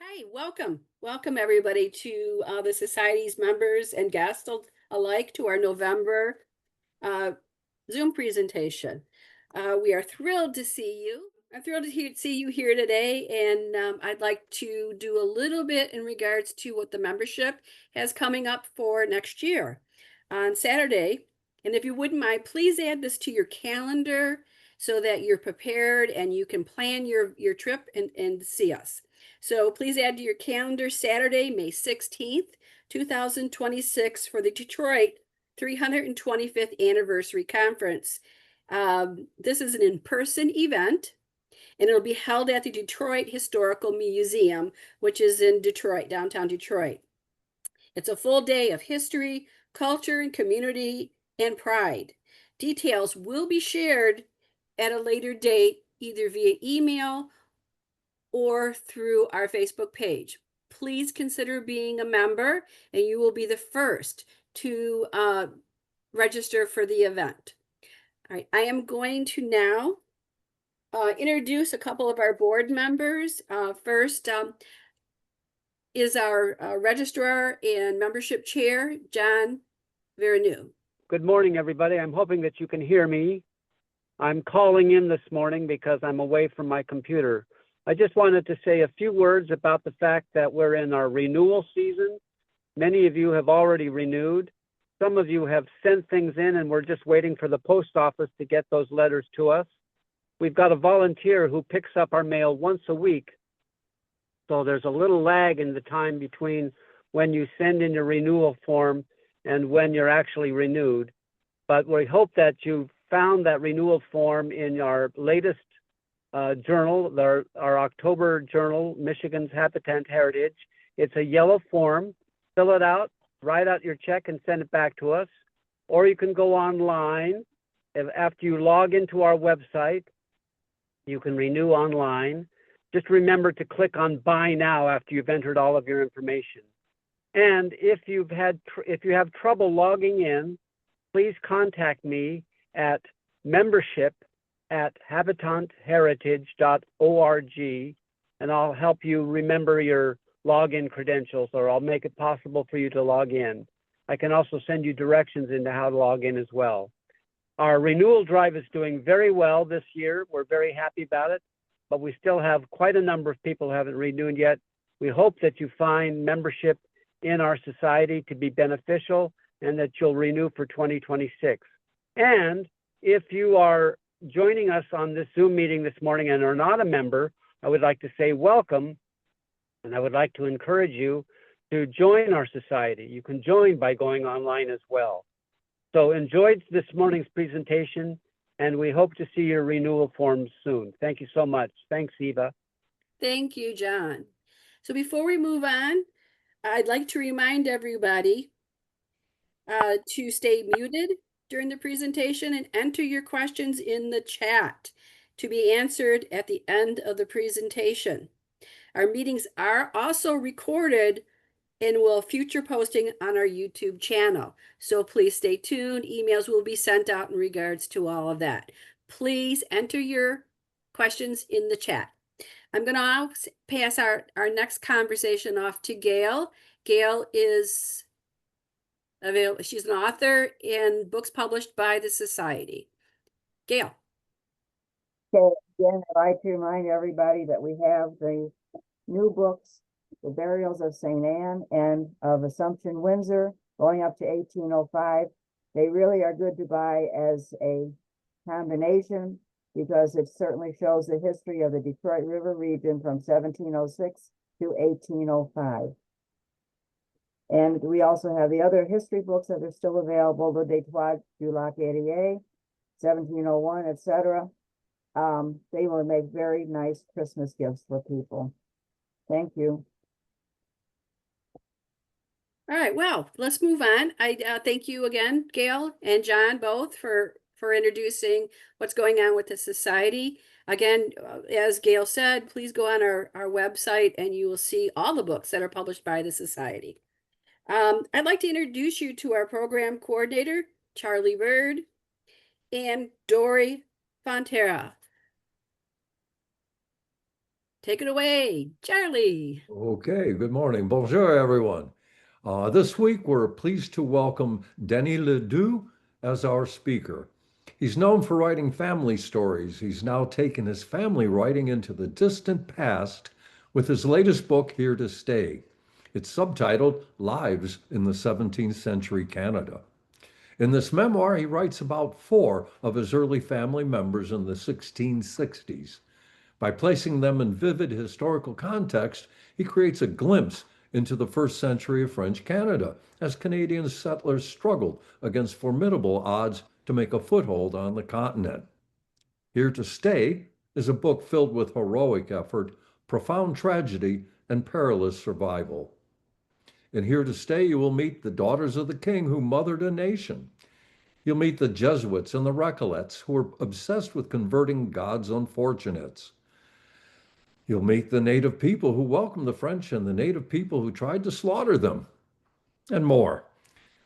Hi, welcome. Welcome everybody to the Society's members and guests alike to our November uh, Zoom presentation. We are thrilled to see you. I'm thrilled to see you here today, and I'd like to do a little bit in regards to what the membership has coming up for next year on Saturday. And if you wouldn't mind, please add this to your calendar so that you're prepared and you can plan your trip and see us. So please add to your calendar Saturday, May 16th, 2026 for the Detroit 325th Anniversary Conference. This is an in-person event, and it'll be held at the Detroit Historical Museum, which is in Detroit, downtown Detroit. It's a full day of history, culture, and community and pride. Details will be shared at a later date, either via email or through our Facebook page. Please consider being a member, and you will be the first to register for the event. All right, I am going to now introduce a couple of our board members. First is our registrar and membership chair, John Vernew. Good morning, everybody. I'm hoping that you can hear me. I'm calling in this morning because I'm away from my computer. I just wanted to say a few words about the fact that we're in our renewal season. Many of you have already renewed. Some of you have sent things in and we're just waiting for the post office to get those letters to us. We've got a volunteer who picks up our mail once a week. So there's a little lag in the time between when you send in your renewal form and when you're actually renewed. But we hope that you've found that renewal form in our latest journal, our October journal, Michigan's Habitat Heritage. It's a yellow form. Fill it out, write out your check and send it back to us. Or you can go online. After you log into our website, you can renew online. Just remember to click on Buy Now after you've entered all of your information. And if you have trouble logging in, please contact me at membership@habitatheritage.org, and I'll help you remember your login credentials, or I'll make it possible for you to log in. I can also send you directions into how to log in as well. Our renewal drive is doing very well this year. We're very happy about it, but we still have quite a number of people who haven't renewed yet. We hope that you find membership in our society to be beneficial and that you'll renew for 2026. And if you are joining us on this Zoom meeting this morning and are not a member, I would like to say welcome, and I would like to encourage you to join our society. You can join by going online as well. So enjoy this morning's presentation, and we hope to see your renewal forms soon. Thank you so much. Thanks, Eva. Thank you, John. So before we move on, I'd like to remind everybody to stay muted during the presentation and enter your questions in the chat to be answered at the end of the presentation. Our meetings are also recorded and will future posting on our YouTube channel. So please stay tuned. Emails will be sent out in regards to all of that. Please enter your questions in the chat. I'm going to now pass our next conversation off to Gail. Gail is available. She's an author in books published by the Society. Gail. Okay, again, I'd like to remind everybody that we have the new books, The Burials of St. Anne and of Assumption Windsor, going up to 1805. They really are good to buy as a combination because it certainly shows the history of the Detroit River region from 1706 to 1805. And we also have the other history books that are still available, Le Detroit du Lac Erie, 1701, etc. They will make very nice Christmas gifts for people. Thank you. All right, well, let's move on. I thank you again, Gail and John, both for introducing what's going on with the Society. Again, as Gail said, please go on our website and you will see all the books that are published by the Society. I'd like to introduce you to our program coordinator, Charlie Bird, and Dory Fonterra. Take it away, Charlie. Okay, good morning. Bonjour, everyone. This week, we're pleased to welcome Denis Ledoux as our speaker. He's known for writing family stories. He's now taken his family writing into the distant past with his latest book, Here to Stay. It's subtitled Lives in the 17th Century Canada. In this memoir, he writes about four of his early family members in the 1660s. By placing them in vivid historical context, he creates a glimpse into the first century of French Canada as Canadian settlers struggled against formidable odds to make a foothold on the continent. Here to Stay is a book filled with heroic effort, profound tragedy, and perilous survival. In Here to Stay, you will meet the daughters of the king who mothered a nation. You'll meet the Jesuits and the Recollets who were obsessed with converting God's unfortunates. You'll meet the native people who welcomed the French and the native people who tried to slaughter them, and more.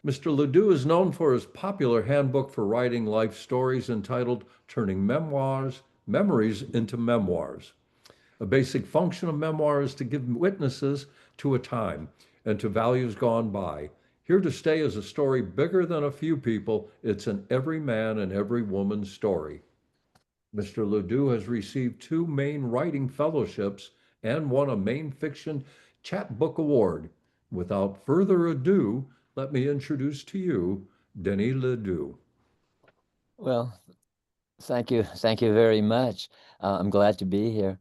Mr. Ledoux is known for his popular handbook for writing life stories entitled Turning Memories into Memoirs. A basic function of memoir is to give witnesses to a time and to values gone by. Here to Stay is a story bigger than a few people. It's an every man and every woman's story. Mr. Ledoux has received two main writing fellowships and won a main fiction chapbook award. Without further ado, let me introduce to you Denis Ledoux. Well, thank you. Thank you very much. I'm glad to be here.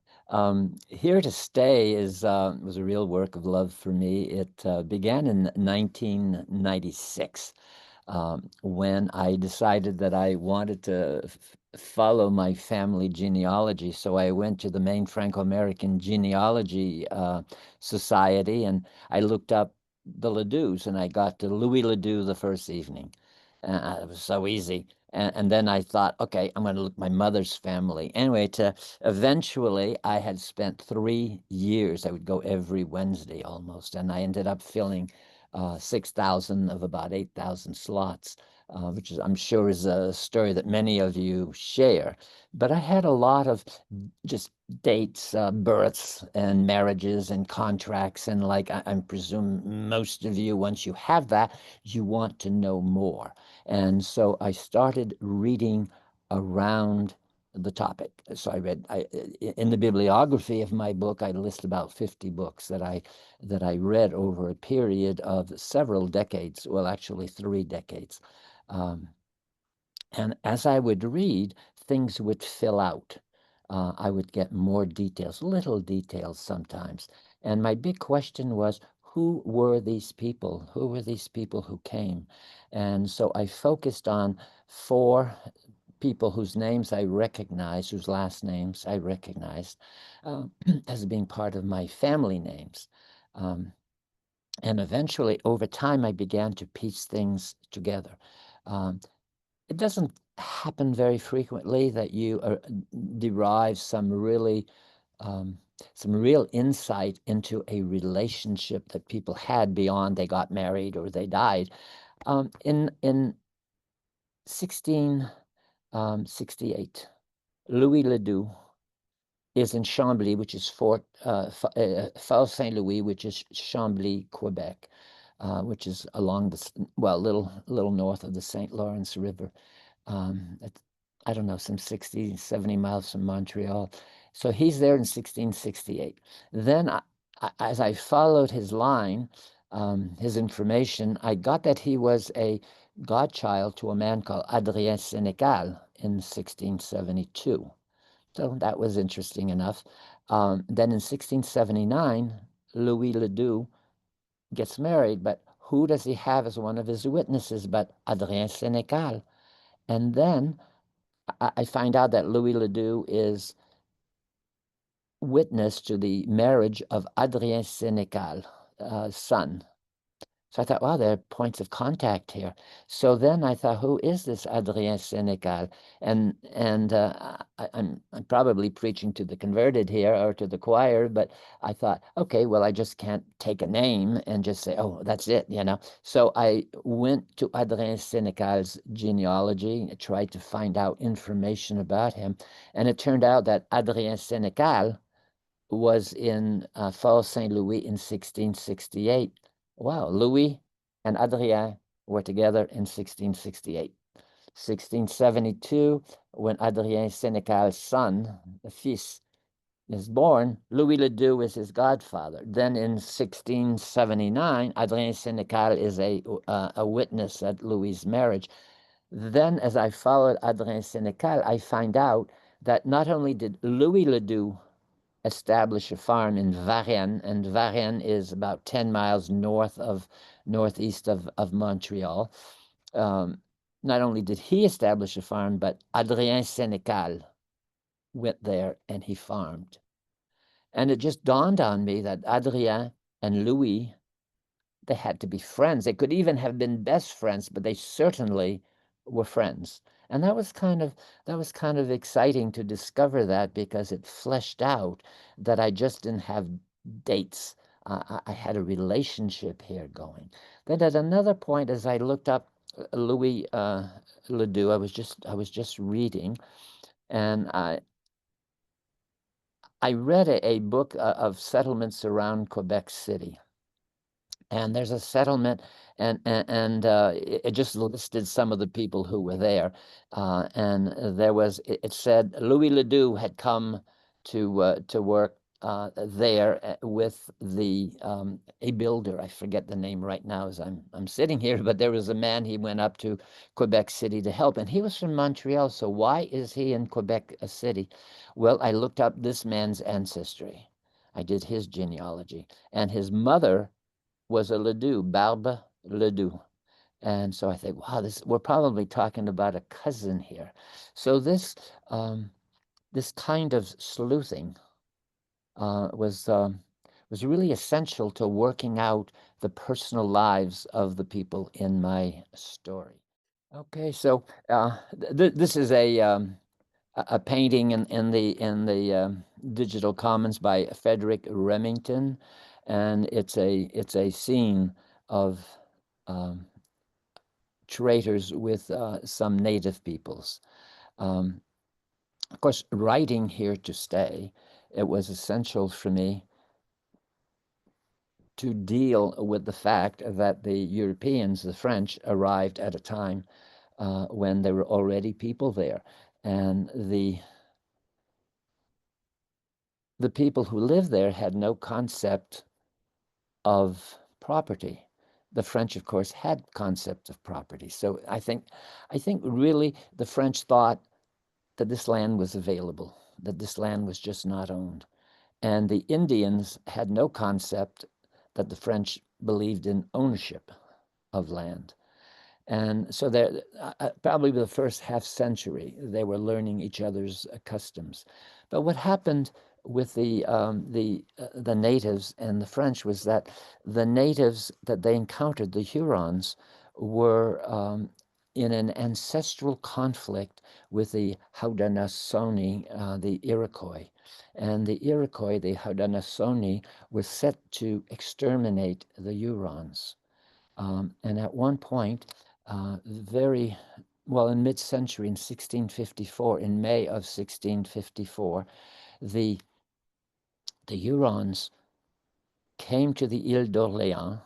Here to Stay was a real work of love for me. It began in 1996 when I decided that I wanted to follow my family genealogy. So I went to the main Franco-American Genealogy Society and I looked up the Ledouxs and I got to Louis Ledoux the first evening. It was so easy. And then I thought, okay, I'm going to look my mother's family. Anyway, eventually I had spent 3 years. I would go every Wednesday almost, and I ended up filling 6,000 of about 8,000 slots, which I'm sure is a story that many of you share. But I had a lot of just dates, births, and marriages, and contracts, and like I presume most of you, once you have that, you want to know more. And so I started reading around the topic. So in the bibliography of my book, I list about 50 books that I read over a period of several decades, well, actually 3 decades. And as I would read, things would fill out. I would get more details, little details sometimes. And my big question was, who were these people? Who were these people who came? And so I focused on 4 people whose names I recognized, whose last names I recognized as being part of my family names. And eventually, over time, I began to piece things together. It doesn't happen very frequently that you derive some real insight into a relationship that people had beyond they got married or they died. In 1668, Louis Ledoux is in Chambly, which is Fort Saint Louis, which is Chambly, Quebec, which is along the little north of the St. Lawrence River. I don't know, some 60, 70 miles from Montreal. So he's there in 1668. Then as I followed his line, his information, I got that he was a godchild to a man called Adrien Sénécal in 1672. So that was interesting enough. Then in 1679, Louis Ledoux gets married, but who does he have as one of his witnesses but Adrien Sénécal? And then I find out that Louis Ledoux is witness to the marriage of Adrien Sénécal, son. So I thought, wow, there are points of contact here. So then I thought, who is this Adrien Sénécal? And I'm probably preaching to the converted here or to the choir, but I thought, okay, well, I just can't take a name and just say, oh, that's it, you know. So I went to Adrien Sénécal's genealogy, tried to find out information about him, and it turned out that Adrien Sénécal was in Fort Saint Louis in 1668. Wow, Louis and Adrien were together in 1668. 1672, when Adrien Sénécal's son, the fils, is born, Louis Ledoux is his godfather. Then in 1679, Adrien Sénécal is a witness at Louis's marriage. Then, as I followed Adrien Sénécal, I find out that not only did Louis Ledoux establish a farm in Varennes, and Varennes is about 10 miles northeast of Montreal. Not only did he establish a farm, but Adrien Sénécal went there and he farmed. And it just dawned on me that Adrien and Louis, they had to be friends. They could even have been best friends, but they certainly were friends. And that was kind of exciting to discover that, because it fleshed out that I just didn't have dates. I had a relationship here going. Then at another point, as I looked up Louis Ledoux, I was just reading, and I read a book of settlements around Quebec City. And there's a settlement, and it just listed some of the people who were there. And there was, it said Louis Ledoux had come to work there with a builder. I forget the name right now as I'm sitting here, but there was a man, he went up to Quebec City to help, and he was from Montreal. So why is he in Quebec City? Well, I looked up this man's ancestry. I did his genealogy, and his mother was a Ledoux, Barbe Ledoux. And so I think, wow, we're probably talking about a cousin here. So this kind of sleuthing was really essential to working out the personal lives of the people in my story. Okay, so this is a painting in the Digital Commons by Frederick Remington, and it's a scene of um, traders with some native peoples. Of course, writing Here to Stay, it was essential for me to deal with the fact that the Europeans, the French, arrived at a time when there were already people there, and the people who lived there had no concept of property. The French, of course, had concept of property. So I think really the French thought that this land was available, that this land was just not owned. And the Indians had no concept that the French believed in ownership of land. And so there, probably the first half century, they were learning each other's customs. But what happened with the natives and the French was that the natives that they encountered, the Hurons, were in an ancestral conflict with the Haudenosaunee, the Iroquois. And the Iroquois, the Haudenosaunee, were set to exterminate the Hurons. And at one point, very well, in mid-century, in 1654, in May of 1654, the Hurons came to the Ile d'Orléans,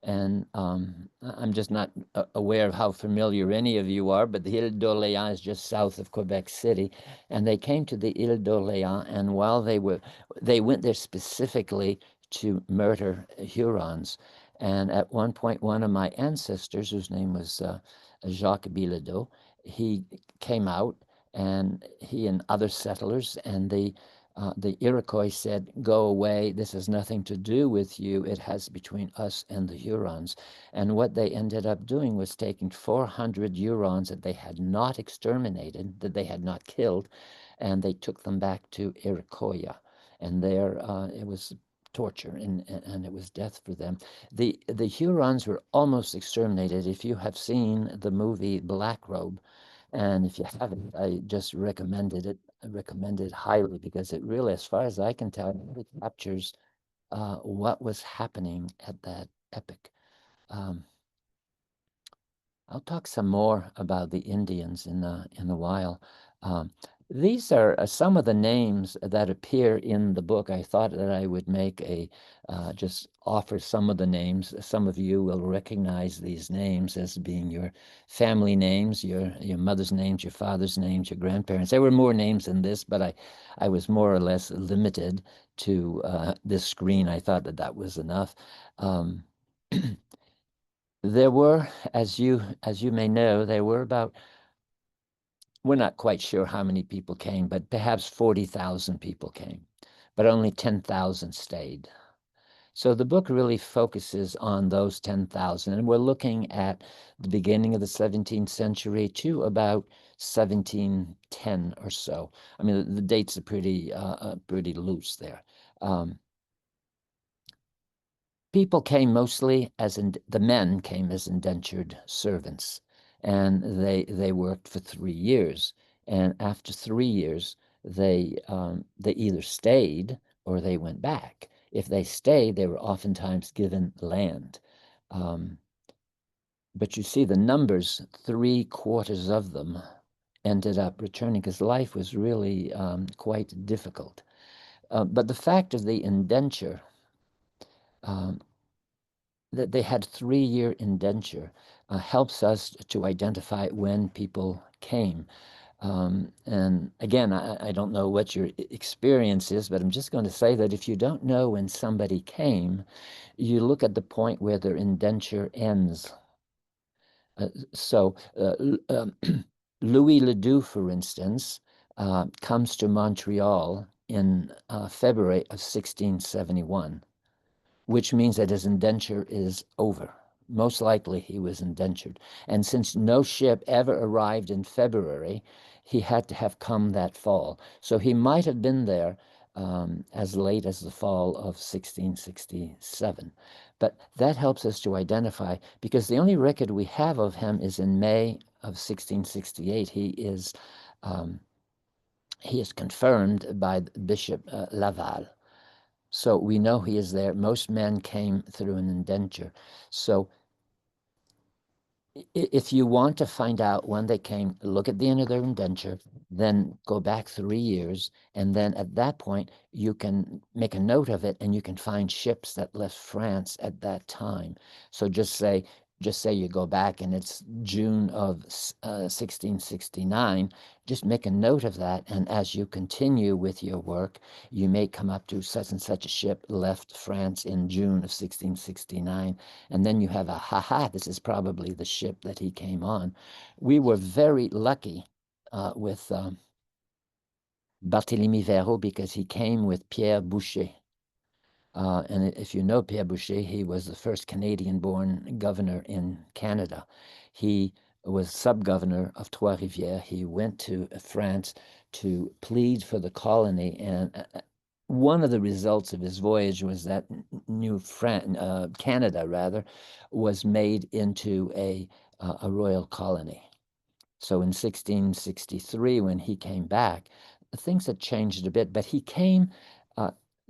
and I'm just not aware of how familiar any of you are, but the Ile d'Orléans is just south of Quebec City, and they came to the Ile d'Orléans, and while they went there specifically to murder Hurons. And at one point, one of my ancestors, whose name was Jacques Bilodeau, he came out, and he and other settlers, and the Iroquois said, "Go away. This has nothing to do with you. It has between us and the Hurons." And what they ended up doing was taking 400 Hurons that they had not exterminated, that they had not killed, and they took them back to Iroquois. And there it was torture, and it was death for them. The Hurons were almost exterminated. If you have seen the movie Black Robe, and if you haven't, I just recommended it. I recommend it highly, because it really, as far as I can tell, really captures what was happening at that epoch. Um, I'll talk some more about the Indians in a while. Um, These are some of the names that appear in the book. I thought that I would make just offer some of the names. Some of you will recognize these names as being your family names, your mother's names, your father's names, your grandparents. There were more names than this, but I was more or less limited to this screen. I thought that that was enough. Um, there were, as you may know, there were about, we're not quite sure how many people came, but perhaps 40,000 people came, but only 10,000 stayed. So the book really focuses on those 10,000, and we're looking at the beginning of the 17th century to about 1710 or so. I mean, the dates are pretty loose there. People came mostly the men came as indentured servants, and they worked for 3 years. And after 3 years, they either stayed or they went back. If they stayed, they were oftentimes given land. Um, but you see the numbers, 3/4 of them ended up returning because life was really quite difficult. But the fact of the indenture, um, that they had 3-year indenture, helps us to identify when people came. And again, I don't know what your experience is, but I'm just going to say that if you don't know when somebody came, you look at the point where their indenture ends. So Louis Ledoux, for instance, comes to Montreal in February of 1671, which means that his indenture is over. Most likely he was indentured. And since no ship ever arrived in February, he had to have come that fall. So he might have been there as late as the fall of 1667. But that helps us to identify, because the only record we have of him is in May of 1668. He is confirmed by Bishop Laval. So we know he is there. Most men came through an indenture. So if you want to find out when they came, look at the end of their indenture, then go back 3 years, and then at that point you can make a note of it, and you can find ships that left France at that time. So just say you go back and it's June of 1669, just make a note of that, and as you continue with your work, you may come up to such and such a ship left France in June of 1669, and then you have this is probably the ship that he came on. We were very lucky with Barthélemy Verreau, because he came with Pierre Boucher. And if you know Pierre Boucher, he was the first Canadian-born governor in Canada. He was sub-governor of Trois-Rivières. He went to France to plead for the colony, and one of the results of his voyage was that Canada, rather, was made into a royal colony. So in 1663, when he came back, things had changed a bit, but he came.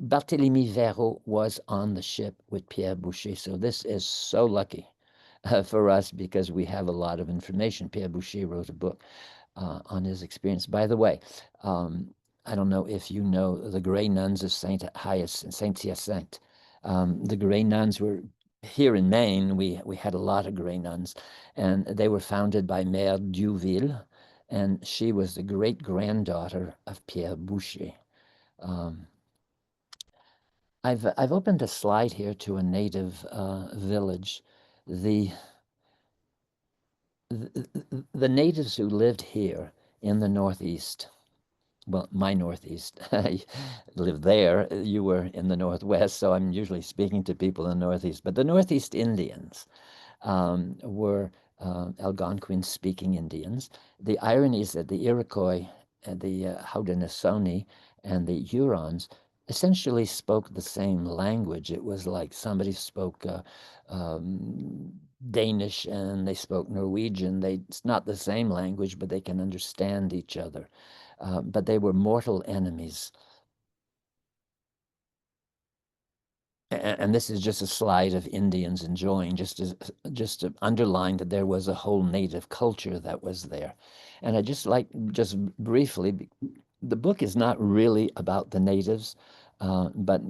Barthélemy Verreau was on the ship with Pierre Boucher, so this is so lucky for us, because we have a lot of information. Pierre Boucher wrote a book on his experience. By the way, I don't know if you know the Grey Nuns of Saint Hyacinthe. The Grey Nuns were here in Maine. We had a lot of Grey Nuns, and they were founded by Mère Duville, and she was the great-granddaughter of Pierre Boucher. I've opened a slide here to a native village. The natives who lived here in the Northeast, well, my Northeast, I lived there. You were in the Northwest, so I'm usually speaking to people in the Northeast. But the Northeast Indians were Algonquin-speaking Indians. The irony is that the Iroquois, the Haudenosaunee, and the Hurons essentially spoke the same language. It was like somebody spoke Danish and they spoke Norwegian. It's not the same language, but they can understand each other. But they were mortal enemies. and this is just a slide of Indians enjoying, just to underline that there was a whole native culture that was there. And I just briefly, the book is not really about the natives, but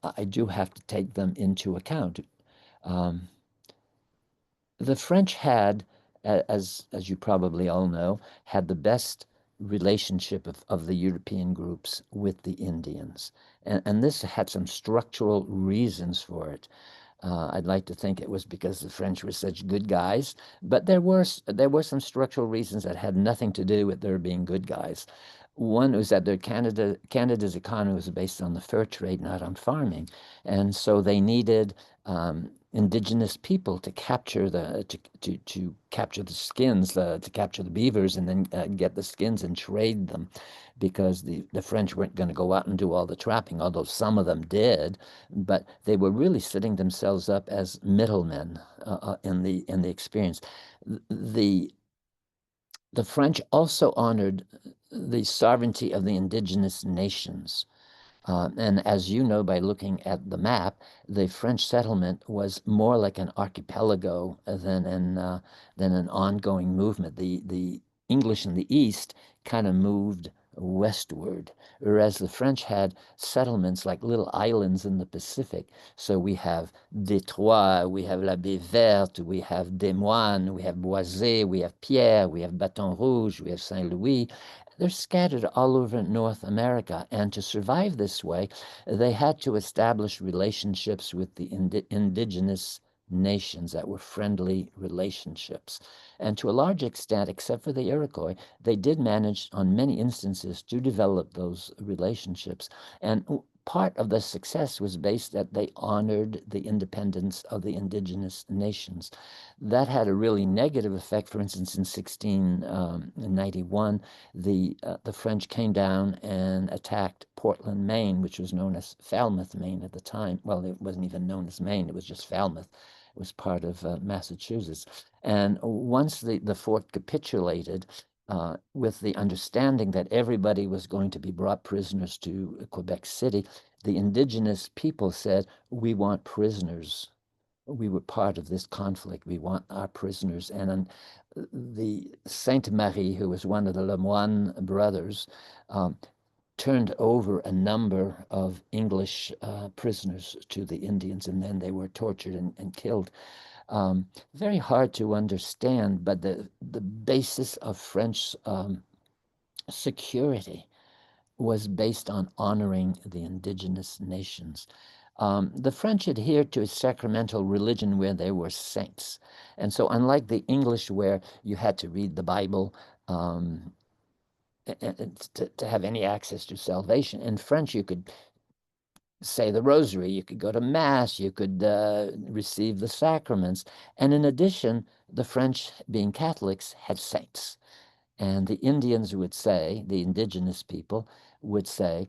I do have to take them into account. Um, the French had, as you probably all know, had the best relationship of the European groups with the Indians. And this had some structural reasons for it. I'd like to think it was because the French were such good guys, but there were some structural reasons that had nothing to do with their being good guys. One was that Canada's economy was based on the fur trade, not on farming, and so they needed indigenous people to capture to capture the skins, to capture the beavers, and then get the skins and trade them, because the French weren't going to go out and do all the trapping, although some of them did, but they were really setting themselves up as middlemen in the experience. The the French also honored the sovereignty of the indigenous nations. And as you know by looking at the map, the French settlement was more like an archipelago than an ongoing movement. The English in the East kind of moved westward, whereas the French had settlements like little islands in the Pacific. So we have Détroit, we have La Baie Verte, we have Des Moines, we have Boisé, we have Pierre, we have Bâton Rouge, we have Saint Louis. They're scattered all over North America. And to survive this way, they had to establish relationships with the indigenous nations that were friendly relationships. And to a large extent, except for the Iroquois, they did manage on many instances to develop those relationships. And part of the success was based that they honored the independence of the indigenous nations. That had a really negative effect. For instance, in 1691, the French came down and attacked Portland, Maine, which was known as Falmouth, Maine at the time. Well, it wasn't even known as Maine; it was just Falmouth. It was part of Massachusetts. And once the fort capitulated, with the understanding that everybody was going to be brought prisoners to Quebec City, the indigenous people said, "We want prisoners. We were part of this conflict. We want our prisoners." And the Sainte Marie, who was one of the Le Moyne brothers, um, turned over a number of English prisoners to the Indians, and then they were tortured and killed. Very hard to understand, but the basis of French security was based on honoring the indigenous nations. The French adhered to a sacramental religion where there were saints. And so, unlike the English, where you had to read the Bible to have any access to salvation, in French, you could say the rosary, you could go to Mass, you could receive the sacraments. And in addition, the French, being Catholics, had saints. And the Indians would say, the indigenous people would say,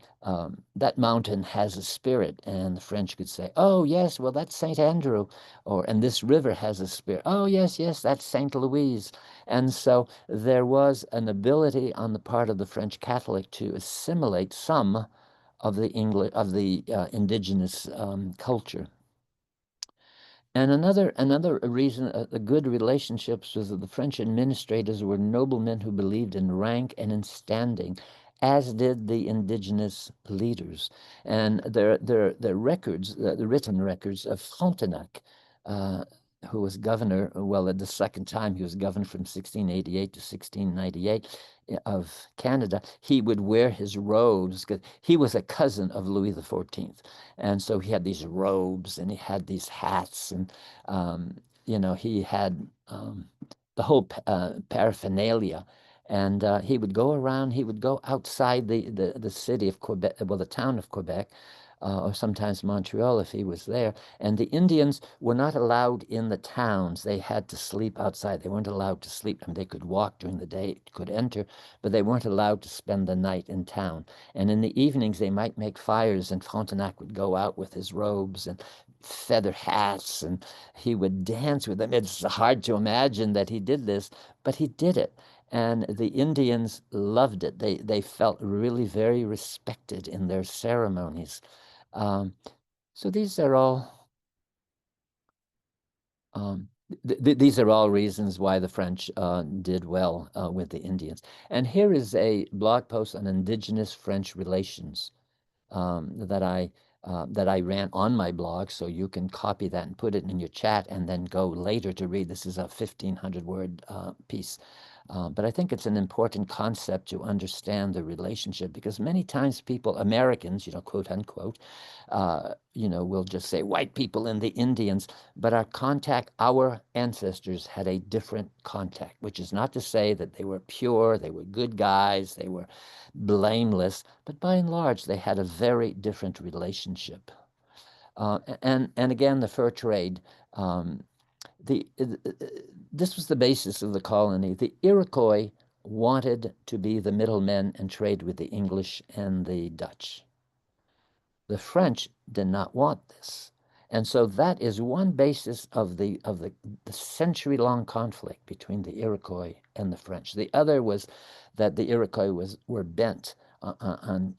that mountain has a spirit. And the French could say, "Oh, yes, well, that's St. Andrew." And this river has a spirit. "Oh, yes, yes, that's St. Louise." And so there was an ability on the part of the French Catholic to assimilate some of the indigenous culture. And another reason, the good relationships, was that the French administrators were noblemen who believed in rank and in standing, as did the indigenous leaders. And their records, the written records of Frontenac, who was governor, well, at the second time he was governor from 1688 to 1698 of Canada. He would wear his robes because he was a cousin of Louis XIV. And so he had these robes and he had these hats, and he had the whole paraphernalia. And he would go around, he would go outside the city of Quebec, well, the town of Quebec, or sometimes Montreal if he was there. And the Indians were not allowed in the towns. They had to sleep outside. They weren't allowed to sleep. I mean, they could walk during the day, could enter, but they weren't allowed to spend the night in town. And in the evenings, they might make fires, and Frontenac would go out with his robes and feather hats, and he would dance with them. It's hard to imagine that he did this, but he did it. And the Indians loved it. They felt really very respected in their ceremonies. Um, So these are all these are all reasons why the French did well with the Indians. And here is a blog post on indigenous French relations that I ran on my blog, so you can copy that and put it in your chat and then go later to read. This is a 1,500-word piece. But I think it's an important concept to understand the relationship, because many times people, Americans, quote unquote, will just say white people and the Indians, but our ancestors had a different contact, which is not to say that they were pure, they were good guys, they were blameless, but by and large, they had a very different relationship. And again, the fur trade, this was the basis of the colony. The Iroquois wanted to be the middlemen and trade with the English and the Dutch. The French did not want this. And so that is one basis of the century-long conflict between the Iroquois and the French. The other was that the Iroquois were bent on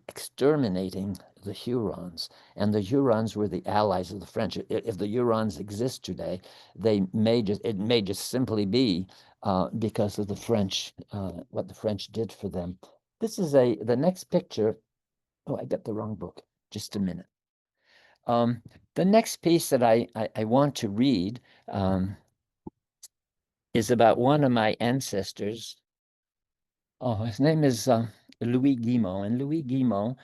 exterminating the Hurons, and the Hurons were the allies of the French. If the Hurons exist today, it may just simply be because of the French, what the French did for them. This is the next picture. Oh, I got the wrong book. Just a minute. The next piece that I want to read is about one of my ancestors. Oh, his name is Louis Guimont, and Louis Guimont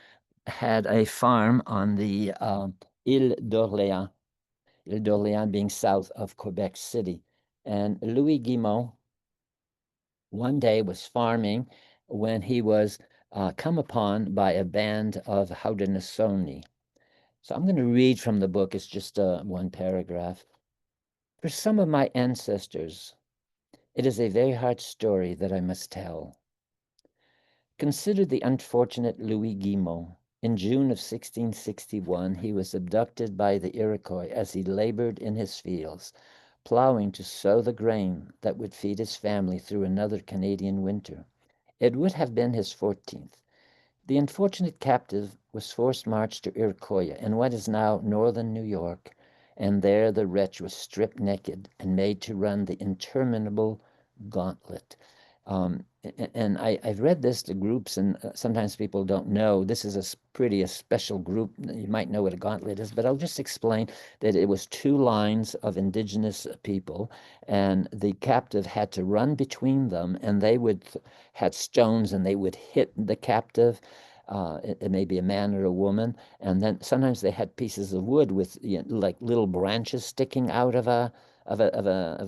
had a farm on the Ile d'Orléans, Ile d'Orléans being south of Quebec City. And Louis Guimont one day was farming when he was come upon by a band of Haudenosaunee. So I'm going to read from the book. It's just one paragraph. For some of my ancestors, it is a very hard story that I must tell. Consider the unfortunate Louis Guimont. In June of 1661, he was abducted by the Iroquois as he labored in his fields, plowing to sow the grain that would feed his family through another Canadian winter. It would have been his 14th. The unfortunate captive was forced marched to Iroquois in what is now northern New York, and there the wretch was stripped naked and made to run the interminable gauntlet. And I've read this to groups, and sometimes people don't know. This is a special group. You might know what a gauntlet is, but I'll just explain that it was two lines of indigenous people, and the captive had to run between them, and they had stones, and they would hit the captive. It may be a man or a woman, and then sometimes they had pieces of wood with like little branches sticking out of a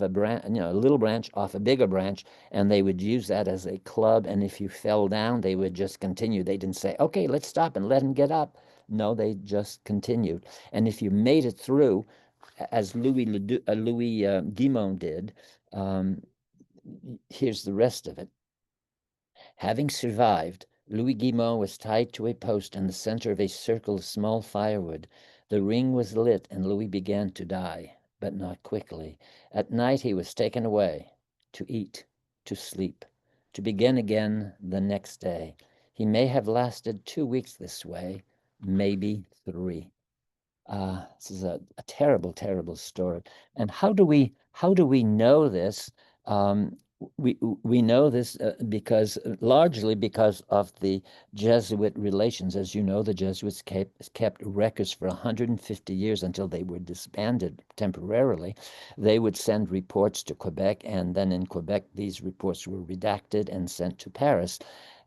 branch, a little branch off a bigger branch, and they would use that as a club. And if you fell down, they would just continue. They didn't say, "Okay, let's stop and let him get up." No, they just continued. And if you made it through, as Louis Guimont did, um, here's the rest of it. Having survived, Louis Guimont was tied to a post in the center of a circle of small firewood. The ring was lit, and Louis began to die, but not quickly. At night he was taken away to eat, to sleep, to begin again the next day. He may have lasted 2 weeks this way, maybe 3. This is a terrible, terrible story. And how do we know this? Um, we know this largely because of the Jesuit relations. As you know, the Jesuits kept records for 150 years until they were disbanded temporarily. They would send reports to Quebec, and then in Quebec, these reports were redacted and sent to Paris.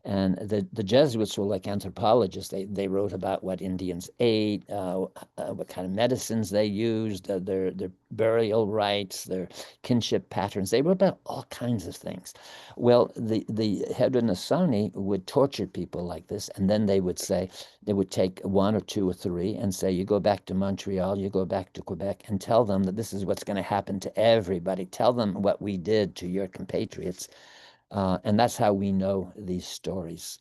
And the Jesuits were like anthropologists. They wrote about what Indians ate, what kind of medicines they used, their burial rites, their kinship patterns. They wrote about all kinds of things. Well, the Haudenosaunee would torture people like this, and then they would take 1 or 2 or 3 and say, you go back to Montreal, you go back to Quebec, and tell them that this is what's going to happen to everybody. Tell them what we did to your compatriots. And that's how we know these stories.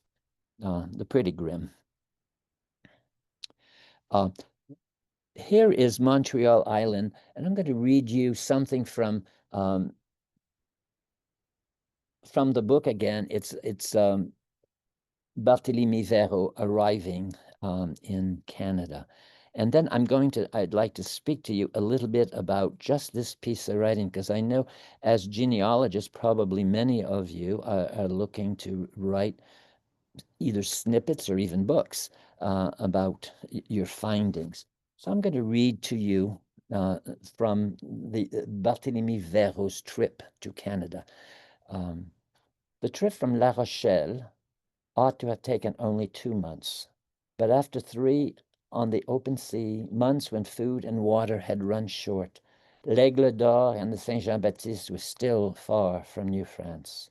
They're pretty grim. Here is Montreal Island, and I'm going to read you something from the book again. It's Barthélemy Verreau arriving in Canada. And then I'd like to speak to you a little bit about just this piece of writing, because I know as genealogists, probably many of you are looking to write either snippets or even books about your findings. So I'm going to read to you from the Barthélemy Verreaux's trip to Canada. The trip from La Rochelle ought to have taken only 2 months, but after 3 on the open sea, months when food and water had run short, l'Aigle d'Or and the Saint Jean-Baptiste were still far from New France.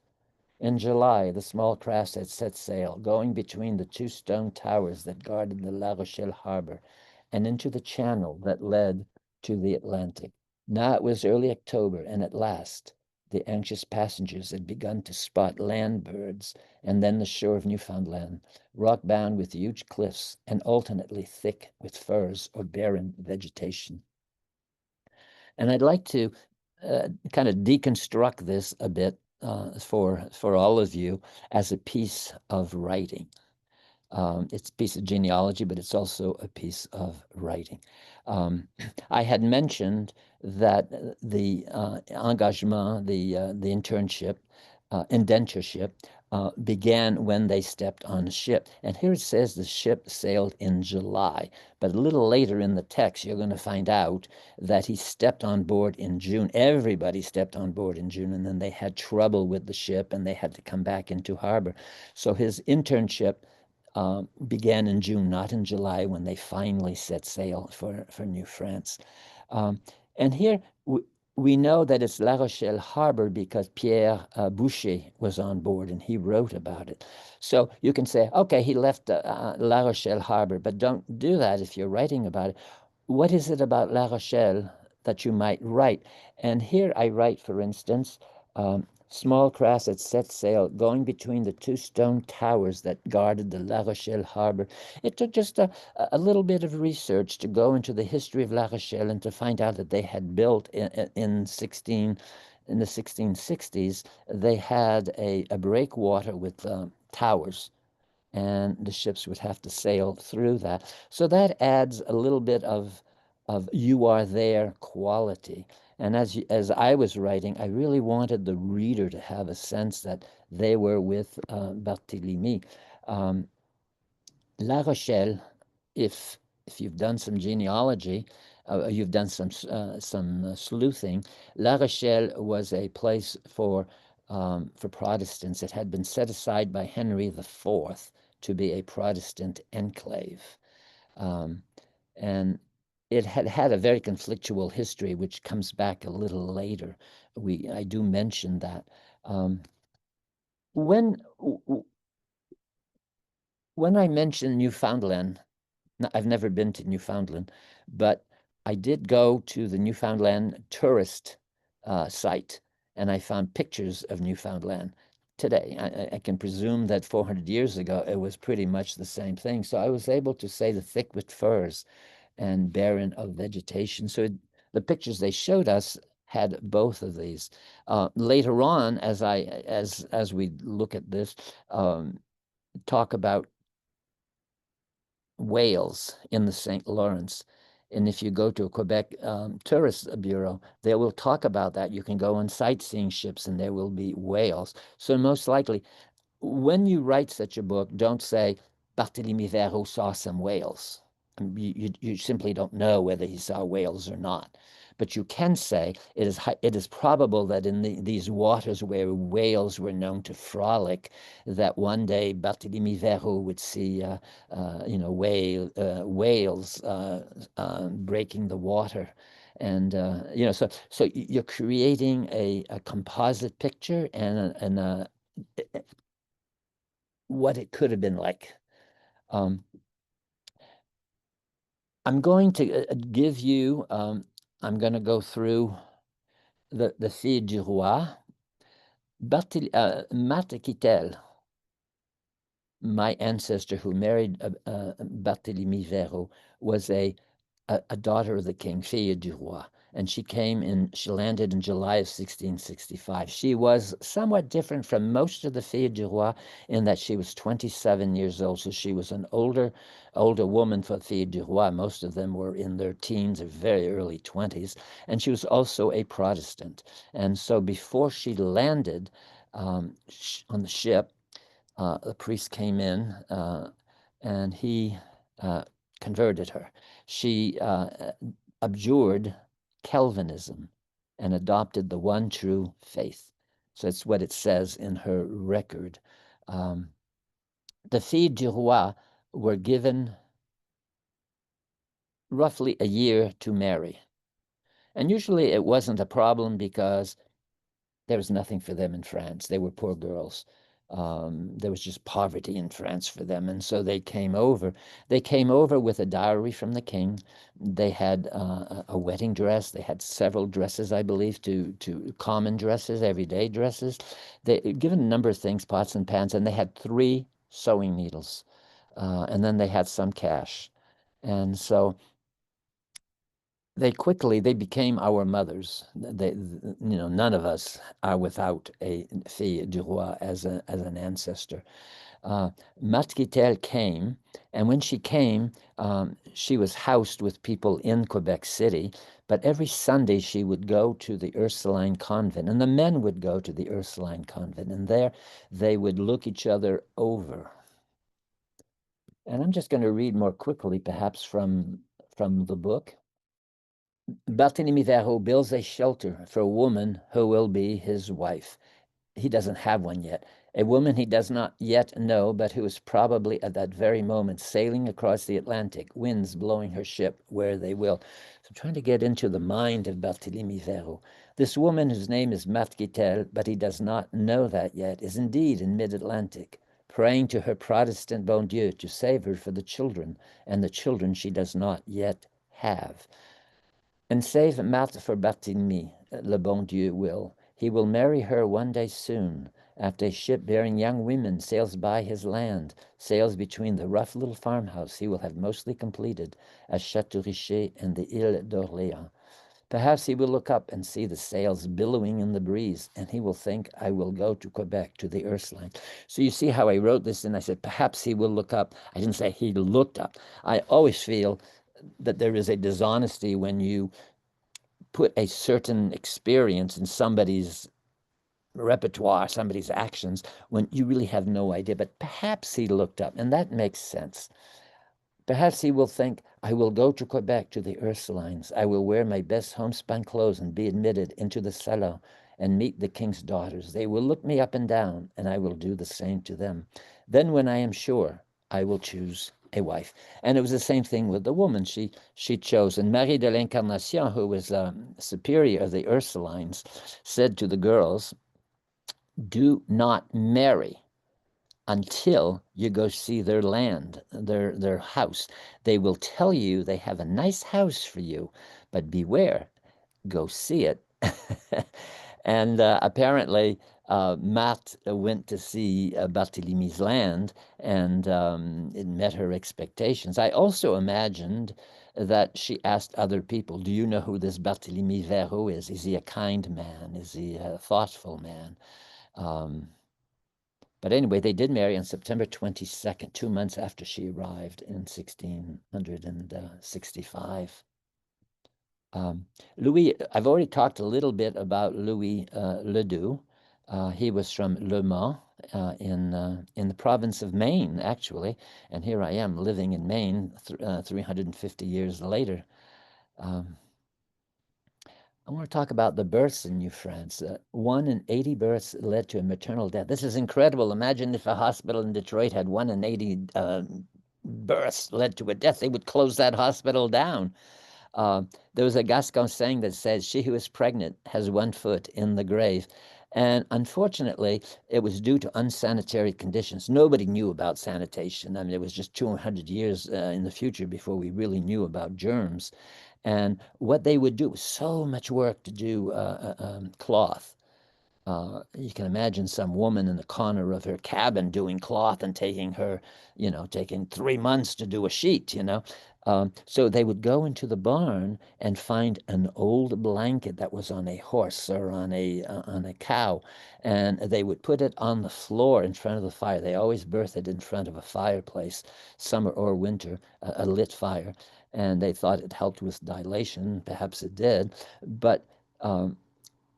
In July, the small craft had set sail, going between the 2 stone towers that guarded the La Rochelle harbor and into the channel that led to the Atlantic. Now it was early October, and at last the anxious passengers had begun to spot land birds and then the shore of Newfoundland, rock-bound with huge cliffs and alternately thick with firs or barren vegetation. And I'd like to kind of deconstruct this a bit for all of you as a piece of writing. It's a piece of genealogy, but it's also a piece of writing. I had mentioned that the engagement, the internship, indentureship, began when they stepped on a ship. And here it says the ship sailed in July, but a little later in the text, you're going to find out that he stepped on board in June. Everybody stepped on board in June, and then they had trouble with the ship and they had to come back into harbor. So his internship began in June, not in July, when they finally set sail for New France. And here we know that it's La Rochelle Harbor because Pierre Boucher was on board and he wrote about it. So you can say, okay, he left La Rochelle Harbor, but don't do that if you're writing about it. What is it about La Rochelle that you might write? And here I write, for instance, small craft had set sail, going between the 2 stone towers that guarded the La Rochelle harbor. It took just a little bit of research to go into the history of La Rochelle and to find out that they had built in the 1660s, they had a breakwater with towers, and the ships would have to sail through that. So that adds a little bit of you are there quality. And as I was writing, I really wanted the reader to have a sense that they were with Barthélemy. La Rochelle, if you've done some genealogy, you've done some sleuthing, La Rochelle was a place for Protestants. It had been set aside by Henry IV to be a Protestant enclave. And it had had a very conflictual history, which comes back a little later. I do mention that. When I mention Newfoundland, I've never been to Newfoundland, but I did go to the Newfoundland tourist site, and I found pictures of Newfoundland today. I can presume that 400 years ago, it was pretty much the same thing. So I was able to say the thick with firs and barren of vegetation. So the pictures they showed us had both of these. Later on, as we look at this, talk about whales in the St. Lawrence. And if you go to a Quebec tourist bureau, they will talk about that. You can go on sightseeing ships and there will be whales. So most likely, when you write such a book, don't say Barthélemy Verreaux saw some whales. You simply don't know whether he saw whales or not. But you can say it is probable that in these waters where whales were known to frolic, that one day Barthélemy Verreaux would see whales breaking the water. And so you're creating a composite picture and what it could have been like. I'm going to give you, I'm going to go through the Fille du Roi. Marthe Kittel, my ancestor who married Barthélemy Verreaux, was a daughter of the king, Fille du Roi. and she landed in July of 1665. She was somewhat different from most of the filles du roi in that she was 27 years old, so she was an older woman for filles du roi. Most of them were in their teens or very early 20s, and she was also a Protestant. And so before she landed on the ship, the priest came in and he converted her. She abjured Calvinism and adopted the one true faith. So it's what it says in her record. The filles du roi were given roughly a year to marry. And usually it wasn't a problem because there was nothing for them in France. They were poor girls. There was just poverty in France for them. And so they came over. They came over with a dowry from the king. They had a wedding dress. They had several dresses, I believe, to common dresses, everyday dresses. They given a number of things, pots and pans, and they had 3 sewing needles. And then they had some cash. And so they became our mothers. None of us are without a fille du roi as an ancestor. Marthe came, and when she came, she was housed with people in Quebec City, but every Sunday she would go to the Ursuline convent, and the men would go to the Ursuline convent, and there they would look each other over. And I'm just going to read more quickly, perhaps from the book. Barthélemy Verreau builds a shelter for a woman who will be his wife. He doesn't have one yet. A woman he does not yet know, but who is probably at that very moment sailing across the Atlantic, winds blowing her ship where they will. So I'm trying to get into the mind of Barthélemy Verreau. This woman, whose name is Marthe Guitel, but he does not know that yet, is indeed in mid-Atlantic, praying to her Protestant bon Dieu to save her for the children, and the children she does not yet have. And save Marthe for Barthélemy, le bon Dieu will. He will marry her one day soon, after a ship bearing young women sails by his land, sails between the rough little farmhouse he will have mostly completed at Château Richer and the Ile d'Orléans. Perhaps he will look up and see the sails billowing in the breeze, and he will think, I will go to Quebec, to the Ursuline. So you see how I wrote this, and I said, perhaps he will look up. I didn't say he looked up. I always feel that there is a dishonesty when you put a certain experience in somebody's repertoire, somebody's actions, when you really have no idea. But perhaps he looked up, and that makes sense. Perhaps he will think, I will go to Quebec to the Ursulines. I will wear my best homespun clothes and be admitted into the salon and meet the king's daughters. They will look me up and down, and I will do the same to them. Then when I am sure, I will choose a wife. And it was the same thing with the woman she chose. And Marie de l'Incarnation, who was superior of the Ursulines, said to the girls, do not marry until you go see their land, their house. They will tell you they have a nice house for you, but beware, go see it. And apparently, Marthe went to see Barthélemy's land, and it met her expectations. I also imagined that she asked other people, do you know who this Barthélemy Verreau is? Is he a kind man? Is he a thoughtful man? But anyway, they did marry on September 22nd, 2 months after she arrived in 1665. Louis, I've already talked a little bit about Louis Ledoux. He was from Le Mans in the province of Maine, actually. And here I am living in Maine 350 years later. I want to talk about the births in New France. 1 in 80 births led to a maternal death. This is incredible. Imagine if a hospital in Detroit had 1 in 80 births led to a death. They would close that hospital down. There was a Gascon saying that says, she who is pregnant has 1 foot in the grave. And unfortunately, it was due to unsanitary conditions. Nobody knew about sanitation. I mean, it was just 200 years in the future before we really knew about germs. And what they would do was so much work to do cloth. You can imagine some woman in the corner of her cabin doing cloth and taking her, taking 3 months to do a sheet, So they would go into the barn and find an old blanket that was on a horse or on a cow, and they would put it on the floor in front of the fire. They always berthed it in front of a fireplace, summer or winter, a lit fire, and they thought it helped with dilation. Perhaps it did, but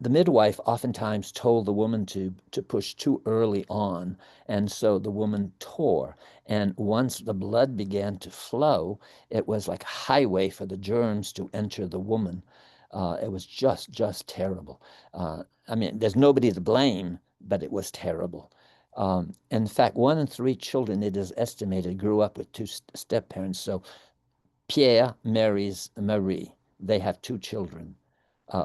the midwife oftentimes told the woman to push too early on, and so the woman tore. And once the blood began to flow, it was like a highway for the germs to enter the woman. It was just terrible. I mean, there's nobody to blame, but it was terrible. In fact, 1 in 3 children, it is estimated, grew up with two step parents. So Pierre marries Marie. They have 2 children.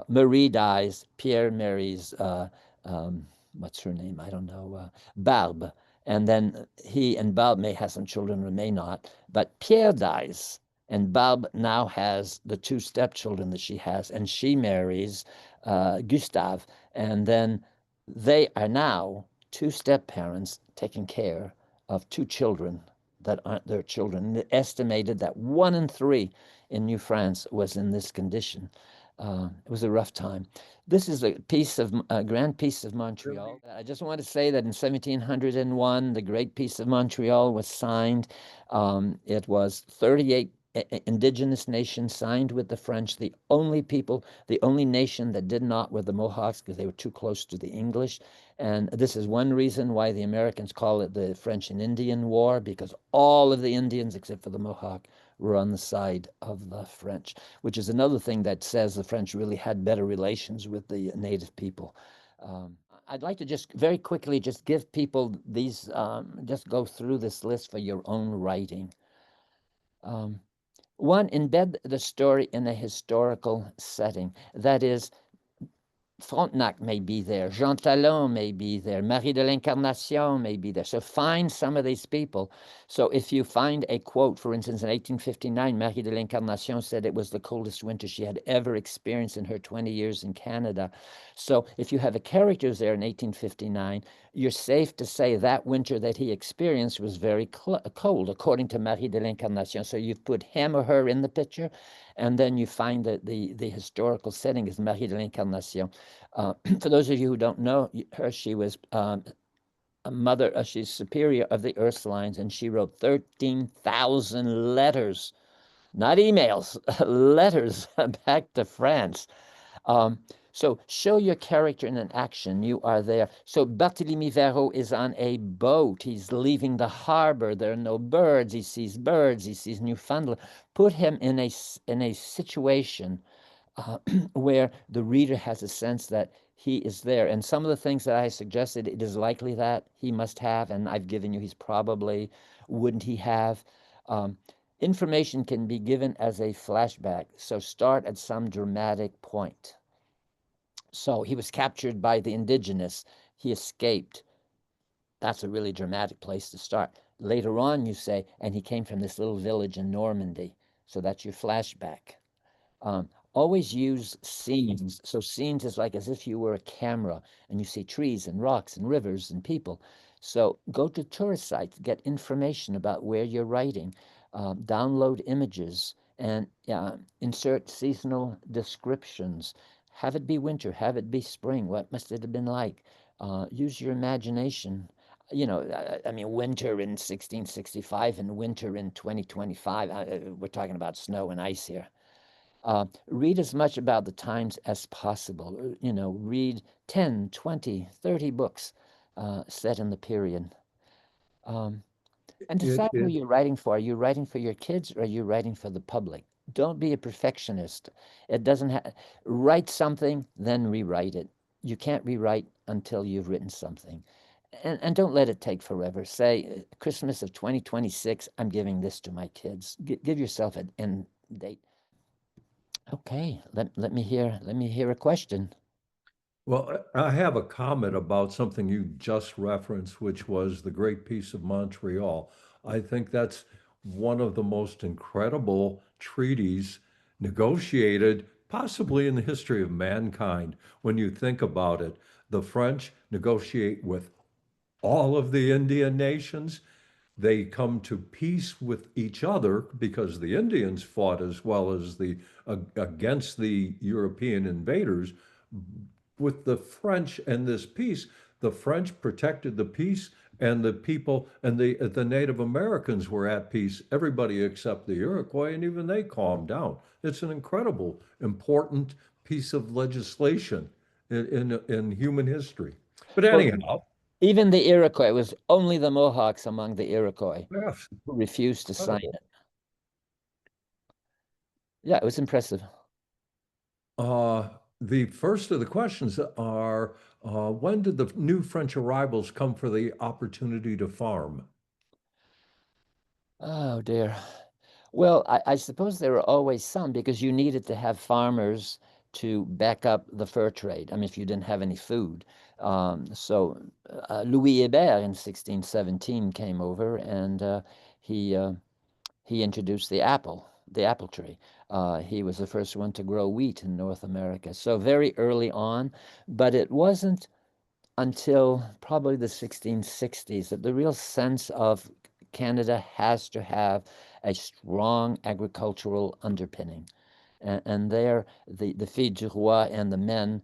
Marie dies. Pierre marries, what's her name? I don't know, Barbe. And then he and Barbe may have some children or may not. But Pierre dies, and Barbe now has the 2 stepchildren that she has, and she marries Gustave. And then they are now 2 step parents taking care of 2 children that aren't their children. And it estimated that 1 in 3 in New France was in this condition. It was a rough time. This is a grand peace of Montreal. I just want to say that in 1701, the Great Peace of Montreal was signed. It was 38 indigenous nations signed with the French. The only people, the only nation that did not were the Mohawks because they were too close to the English. And this is one reason why the Americans call it the French and Indian War, because all of the Indians, except for the Mohawk, were on the side of the French, which is another thing that says the French really had better relations with the native people. I'd like to just very quickly just give people these, just go through this list for your own writing. One, embed the story in a historical setting. That is, Frontenac may be there, Jean Talon may be there, Marie de l'Incarnation may be there. So find some of these people. So if you find a quote, for instance, in 1859, Marie de l'Incarnation said it was the coldest winter she had ever experienced in her 20 years in Canada. So if you have a character there in 1859, you're safe to say that winter that he experienced was very cold, according to Marie de l'Incarnation. So you've put him or her in the picture, and then you find that the historical setting is Marie de l'Incarnation. For those of you who don't know her, she was a mother, she's superior of the Ursulines, and she wrote 13,000 letters, not emails, letters back to France. So show your character in an action. You are there. So Barthélemy Verreau is on a boat. He's leaving the harbor. There are no birds. He sees birds. He sees Newfoundland. Put him in a situation where the reader has a sense that he is there. And some of the things that I suggested, it is likely that he must have, and I've given you, he's probably, wouldn't he have? Information can be given as a flashback. So start at some dramatic point. So he was captured by the indigenous. He escaped. That's a really dramatic place to start. Later on, you say, and he came from this little village in Normandy. So that's your flashback. Always use scenes. So scenes is like as if you were a camera and you see trees and rocks and rivers and people. So go to tourist sites, get information about where you're writing, download images, and insert seasonal descriptions. Have it be winter, have it be spring. What must it have been like? Use your imagination. I mean, winter in 1665 and winter in 2025. We're talking about snow and ice here. Read as much about the times as possible. Read 10, 20, 30 books set in the period. And decide who you're writing for. Are you writing for your kids or are you writing for the public? Don't be a perfectionist. It doesn't have, write something, then rewrite it. You can't rewrite until you've written something. And don't let it take forever. Say, Christmas of 2026, I'm giving this to my kids. Give yourself an end date. Okay, let me hear a question. Well, I have a comment about something you just referenced, which was the Great Peace of Montreal. I think that's one of the most incredible treaties negotiated, possibly in the history of mankind, when you think about it. The French negotiate with all of the Indian nations. They come to peace with each other because the Indians fought as well as against the European invaders. With the French and this peace, the French protected the peace, and the people and the Native Americans were at peace. Everybody except the Iroquois, and even they calmed down. It's an incredible, important piece of legislation in human history. But Well, anyhow, even the Iroquois, it was only the Mohawks among the Iroquois yes, who refused to sign incredible. it. Yeah, it was impressive. Uh, the first of the questions are, when did the new French arrivals come for the opportunity to farm? Oh dear. Well, I suppose there were always some because you needed to have farmers to back up the fur trade. I mean, if you didn't have any food. Louis Hébert in 1617 came over and he uh, he introduced the apple tree. He was the first one to grow wheat in North America. So very early on, but it wasn't until probably the 1660s that the real sense of Canada has to have a strong agricultural underpinning. And there, the filles du roi and the men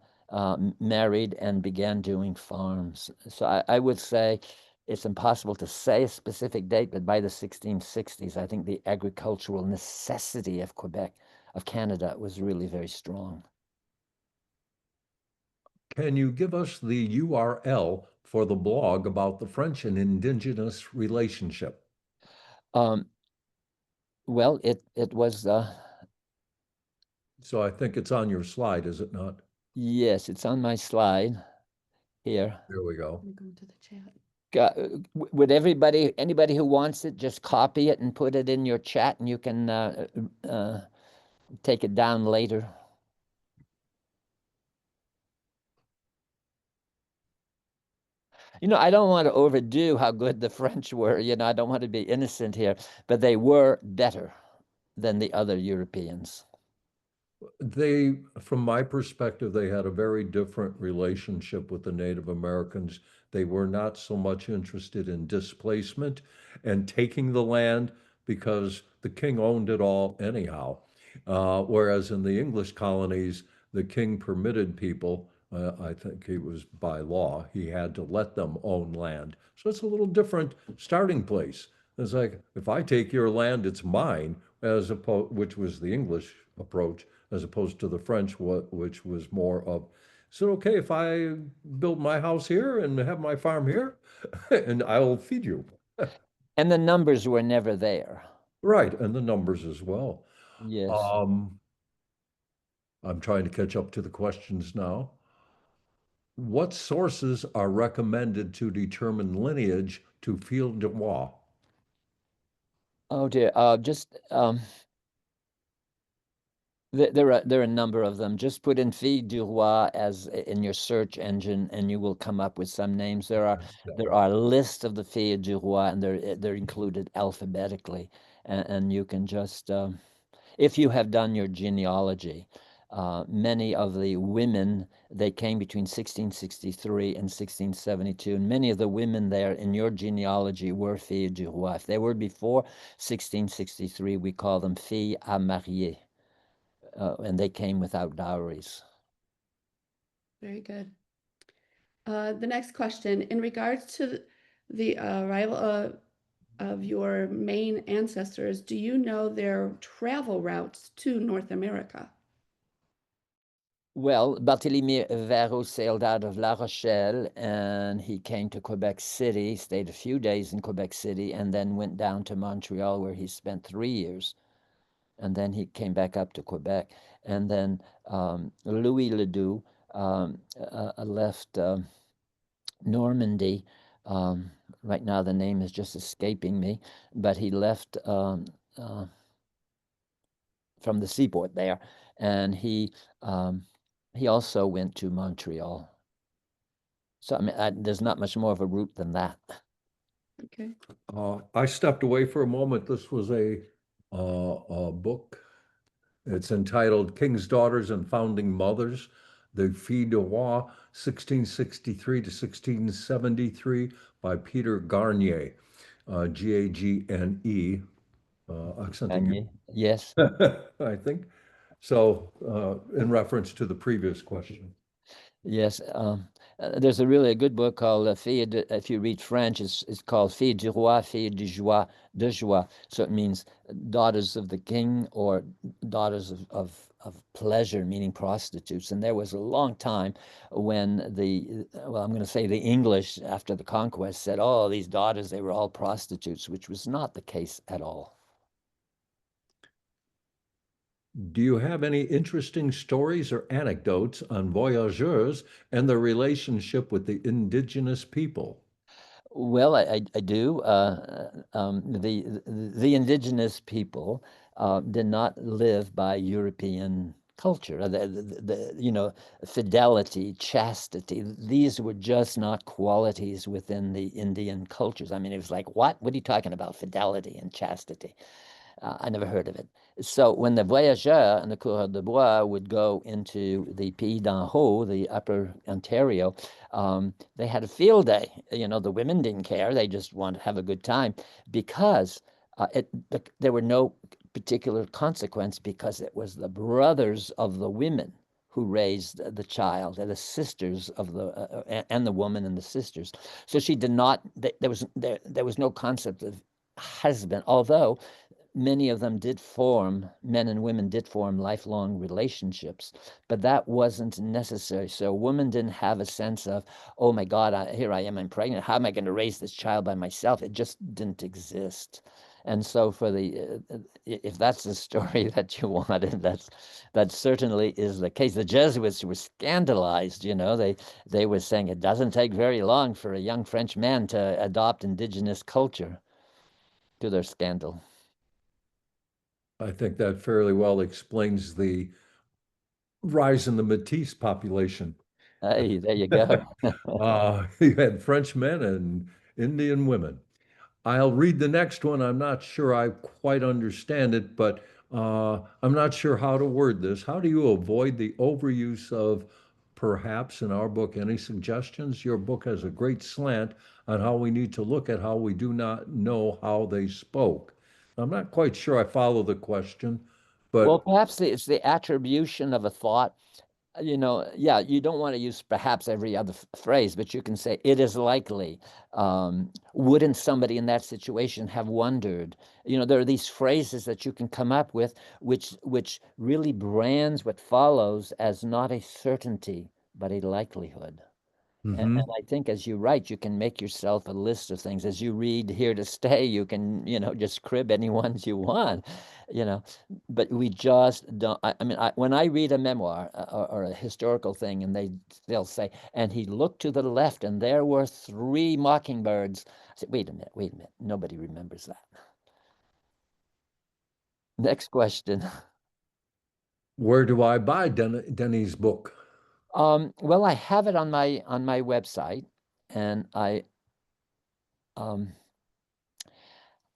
married and began doing farms. So I would say it's impossible to say a specific date, but by the 1660s, I think the agricultural necessity of Quebec, of Canada, was really very strong. Can you give us the URL for the blog about the French and Indigenous relationship? Um, well, it was So I think it's on your slide, is it not? yes, it's on my slide here. There we go. I'm going to the chat. Would anybody who wants it, just copy it and put it in your chat, and you can take it down later. I don't want to overdo how good the French were. I don't want to be innocent here, but they were better than the other Europeans. From my perspective, they had a very different relationship with the Native Americans. They were not so much interested in displacement and taking the land because the king owned it all anyhow. Whereas in the English colonies, the king permitted people, I think it was by law, he had to let them own land. So it's a little different starting place. It's like, if I take your land, it's mine, which was the English approach, as opposed to the French, which was more of, is it okay if I build my house here and have my farm here? And I will feed you. And the numbers were never there. Right, and the numbers as well. Yes. Um, I'm trying to catch up to the questions now. What sources are recommended to determine lineage to Field de Bois? Oh dear. Just there are a number of them. Just put in Filles du Roi as in your search engine, and you will come up with some names. There are lists of the Filles du Roi, and they're included alphabetically, and you can just if you have done your genealogy. Many of the women, they came between 1663 and 1672, and many of the women there in your genealogy were Filles du Roi. If they were before 1663, we call them Filles à marier, and they came without dowries. Very good. The next question, in regards to the arrival of your main ancestors, do you know their travel routes to North America? Well, Barthélemy Varro sailed out of La Rochelle and he came to Quebec City, stayed a few days in Quebec City, and then went down to Montreal where he spent 3 years. And then he came back up to Quebec. And then Louis Ledoux left Normandy. Right now, the name is just escaping me, but he left from the seaport there, and he also went to Montreal. So I mean, there's not much more of a route than that. Okay. I stepped away for a moment. This was a book. It's entitled King's Daughters and Founding Mothers. The Filles du Roi, 1663 to 1673, by Peter Garnier, Gagne, accenting Kanye? Yes. it, I think. So, in reference to the previous question. Yes, there's a really good book called if you read French, it's called Filles du Roi, Filles de Joie. So it means daughters of the king or daughters of pleasure, meaning prostitutes. And there was a long time when well, I'm going to say the English after the conquest said, oh, these daughters, they were all prostitutes, which was not the case at all. Do you have any interesting stories or anecdotes on voyageurs and their relationship with the indigenous people? Well, I do. The indigenous people did not live by European culture. Fidelity, chastity. These were just not qualities within the Indian cultures. I mean, it was like, what? What are you talking about? Fidelity and chastity. I never heard of it. So when the voyageurs and the coureurs de bois would go into the Pays d'en Haut, the upper Ontario, they had a field day. The women didn't care. They just wanted to have a good time because there were no particular consequence because it was the brothers of the women who raised the child, and the sisters of and the woman and the sisters. So she did not. There was no concept of husband, although many of them men and women did form lifelong relationships, but that wasn't necessary. So a woman didn't have a sense of, oh my God, here I am, I'm pregnant. How am I going to raise this child by myself? It just didn't exist. And so if that's the story that you wanted, that certainly is the case. The Jesuits were scandalized, they were saying it doesn't take very long for a young French man to adopt indigenous culture, to their scandal. I think that fairly well explains the rise in the Métis population. Hey, there you go. You had French men and Indian women. I'll read the next one. I'm not sure I quite understand it, but I'm not sure how to word this. How do you avoid the overuse of perhaps in our book? Any suggestions? Your book has a great slant on how we need to look at how we do not know how they spoke. I'm not quite sure I follow the question, Well, but perhaps it's the attribution of a thought. Yeah, you don't want to use perhaps every other phrase, but you can say it is likely. Wouldn't somebody in that situation have wondered? There are these phrases that you can come up with, which really brands what follows as not a certainty, but a likelihood. And mhm. I think as you write, you can make yourself a list of things. As you read Here to Stay, you can, just crib any ones you want, you know. But we just don't. I mean, when I read a memoir or a historical thing, and they'll say, and he looked to the left, and there were 3 mockingbirds. I said, wait a minute. Nobody remembers that. Next question. Where do I buy Denny's book? Well, I have it on my website, and um,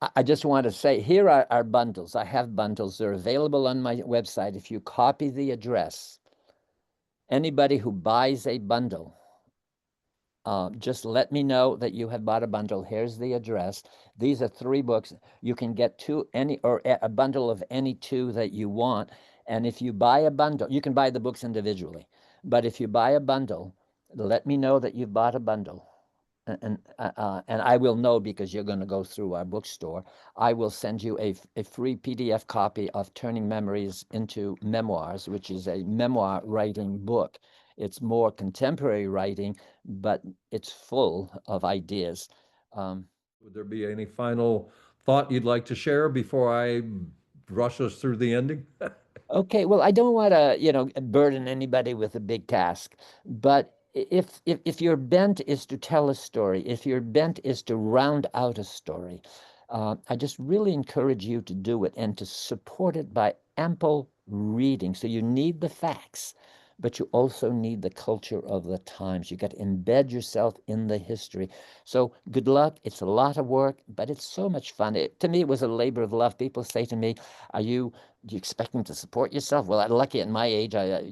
I just want to say, here are bundles. I have bundles. They're available on my website. If you copy the address, anybody who buys a bundle, just let me know that you have bought a bundle. Here's the address. These are 3 books. You can get a bundle of any 2 that you want. And if you buy a bundle, you can buy the books individually. But if you buy a bundle, let me know that you've bought a bundle. And I will know because you're going to go through our bookstore. I will send you a free PDF copy of Turning Memories into Memoirs, which is a memoir writing book. It's more contemporary writing, but it's full of ideas. Would there be any final thought you'd like to share before I rush us through the ending? Okay, well, I don't want to, burden anybody with a big task, but if your bent is to tell a story, if your bent is to round out a story, I just really encourage you to do it and to support it by ample reading. So you need the facts, but you also need the culture of the times. You got to embed yourself in the history. So good luck. It's a lot of work, but it's so much fun. To me, it was a labor of love. People say to me, do you expect them to support yourself? Well, I'm lucky at my age. I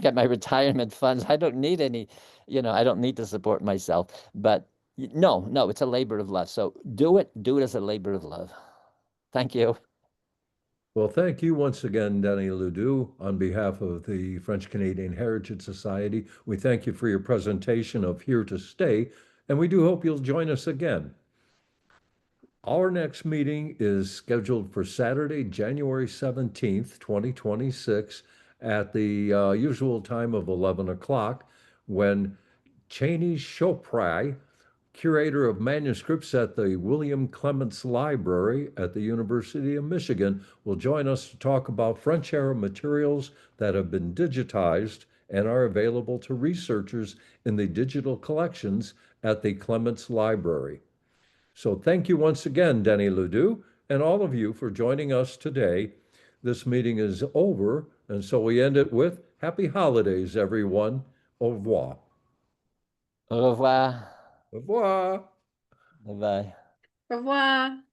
got my retirement funds. I don't need any, I don't need to support myself. But no, it's a labor of love. So do it as a labor of love. Thank you. Well, thank you once again, Denis Ledoux, on behalf of the French Canadian Heritage Society. We thank you for your presentation of Here to Stay, and we do hope you'll join us again. Our next meeting is scheduled for Saturday, January 17th, 2026, at the usual time of 11 o'clock, when Cheney Choprai, curator of manuscripts at the William Clements Library at the University of Michigan, will join us to talk about French era materials that have been digitized and are available to researchers in the digital collections at the Clements Library. So thank you once again, Denis Ledoux, and all of you for joining us today. This meeting is over, and so we end it with happy holidays, everyone. Au revoir. Au revoir. Au revoir. Bye-bye. Au revoir.